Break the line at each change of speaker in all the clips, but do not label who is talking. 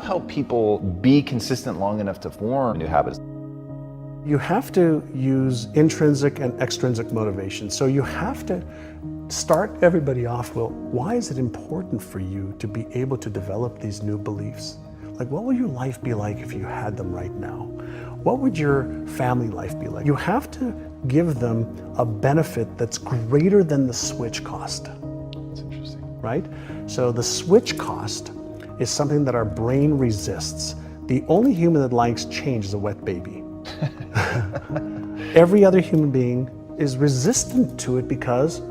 help people be consistent long enough to form new habits?
You have to use intrinsic and extrinsic motivation. So you have to start everybody off, well, why is it important for you to be able to develop these new beliefs? Like, what will your life be like if you had them right now? What would your family life be like? You have to give them a benefit that's greater than the switch cost.
That's interesting.
Right? So the switch cost is something that our brain resists. The only human that likes change is a wet baby. Every other human being is resistant to it because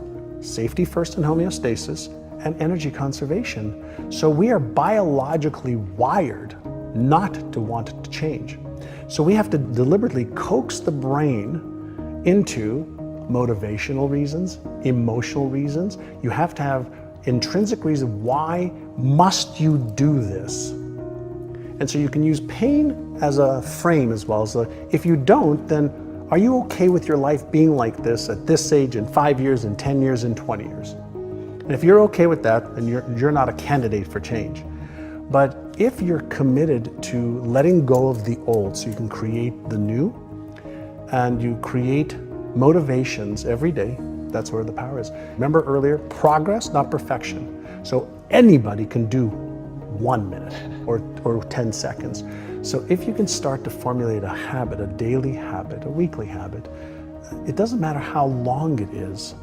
safety first and homeostasis and energy conservation. So we are biologically wired not to want to change. So we have to deliberately coax the brain into motivational reasons, emotional reasons. You have to have intrinsic reason, why must you do this? And so you can use pain as a frame as well. So if you don't, then are you okay with your life being like this at this age in 5 years, in 10 years, in 20 years? And if you're okay with that, then you're not a candidate for change. But if you're committed to letting go of the old so you can create the new, and you create motivations every day, that's where the power is. Remember earlier, progress, not perfection. So anybody can do 1 minute or 10 seconds. So if you can start to formulate a habit, a daily habit, a weekly habit, it doesn't matter how long it is.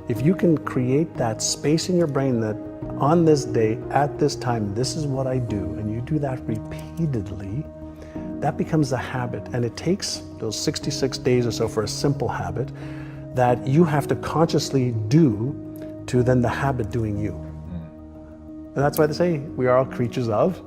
If you can create that space in your brain that on this day, at this time, this is what I do, and you do that repeatedly, that becomes a habit. And it takes those 66 days or so for a simple habit that you have to consciously do to then the habit doing you. And that's why they say we are all creatures of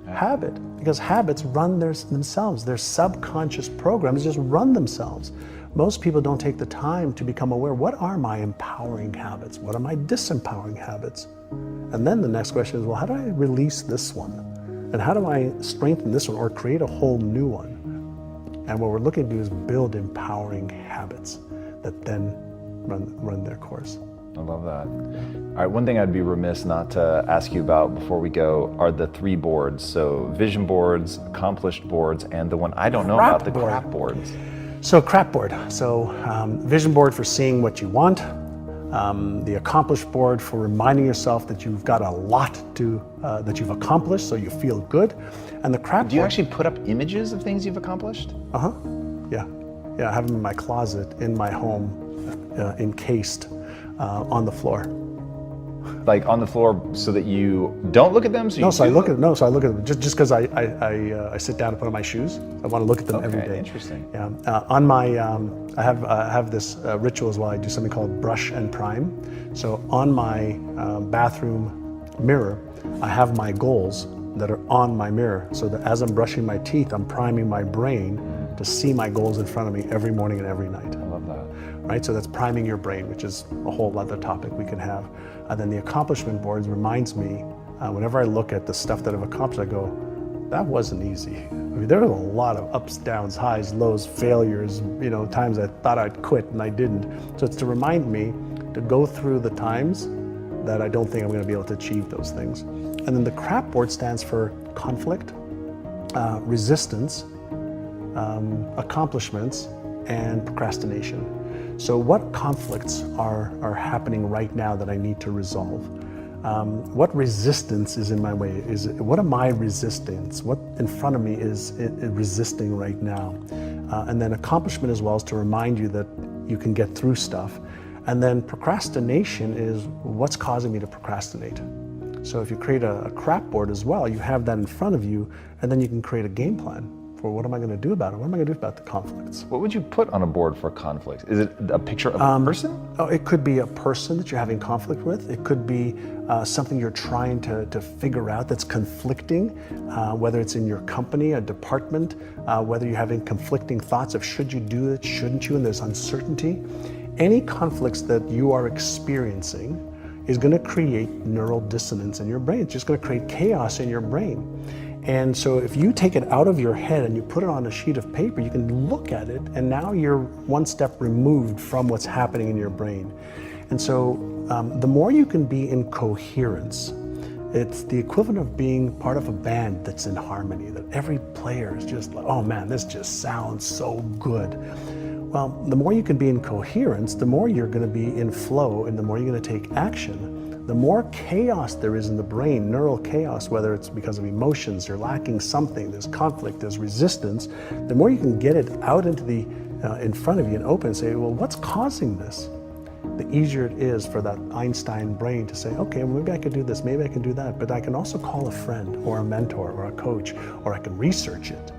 habit, because habits run themselves. Their subconscious programs just run themselves. Most people don't take the time to become aware, what are my empowering habits? What are my disempowering habits? And then the next question is, well, how do I release this one? And how do I strengthen this one or create a whole new one? And what we're looking to do is build empowering habits that then run their course.
I love that. All right, one thing I'd be remiss not to ask you about before we go are the 3 boards. So vision boards, accomplished boards, and the one I don't know about, the crap boards.
So crap board. So vision board for seeing what you want. The accomplished board for reminding yourself that you've got a lot that you've accomplished, so you feel good. And the crap board.
Do you actually put up images of things you've accomplished?
Yeah. I have them in my closet, in my home, encased on the floor.
Like on the floor so that you don't look at them?
So I look at them just because I sit down and put on my shoes. I want to look at them every day.
Interesting.
Yeah. On my, I have this ritual as well. I do something called brush and prime. So on my bathroom mirror, I have my goals that are on my mirror. So that as I'm brushing my teeth, I'm priming my brain to see my goals in front of me every morning and every night.
I love that.
Right? So that's priming your brain, which is a whole other topic we can have. And then the accomplishment boards reminds me, whenever I look at the stuff that I've accomplished, I go, that wasn't easy. I mean, there were a lot of ups, downs, highs, lows, failures, times I thought I'd quit and I didn't. So it's to remind me to go through the times that I don't think I'm going to be able to achieve those things. And then the crap board stands for conflict, resistance, accomplishments, and procrastination. So what conflicts are happening right now that I need to resolve? What resistance is in my way? What am I resisting? What in front of me is resisting right now? And then accomplishment as well is to remind you that you can get through stuff. And then procrastination is what's causing me to procrastinate. So if you create a crap board as well, you have that in front of you, and then you can create a game plan for what am I going to do about it? What am I going to do about the conflicts?
What would you put on a board for conflicts? Is it a picture of a person?
Oh, it could be a person that you're having conflict with. It could be something you're trying to figure out that's conflicting, whether it's in your company, a department, whether you're having conflicting thoughts of should you do it, shouldn't you, and there's uncertainty. Any conflicts that you are experiencing is going to create neural dissonance in your brain. It's just going to create chaos in your brain. And so if you take it out of your head and you put it on a sheet of paper, you can look at it, and now you're one step removed from what's happening in your brain. And so the more you can be in coherence It's the equivalent of being part of a band that's in harmony, that every player is just like, oh man, this just sounds so good. Well, the more you can be in coherence, the more you're going to be in flow, and the more you're going to take action. The more chaos there is in the brain, neural chaos, whether it's because of emotions, you're lacking something, there's conflict, there's resistance, the more you can get it out into the in front of you and open and say, well, what's causing this? The easier it is for that Einstein brain to say, okay, well, maybe I could do this, maybe I can do that, but I can also call a friend or a mentor or a coach, or I can research it.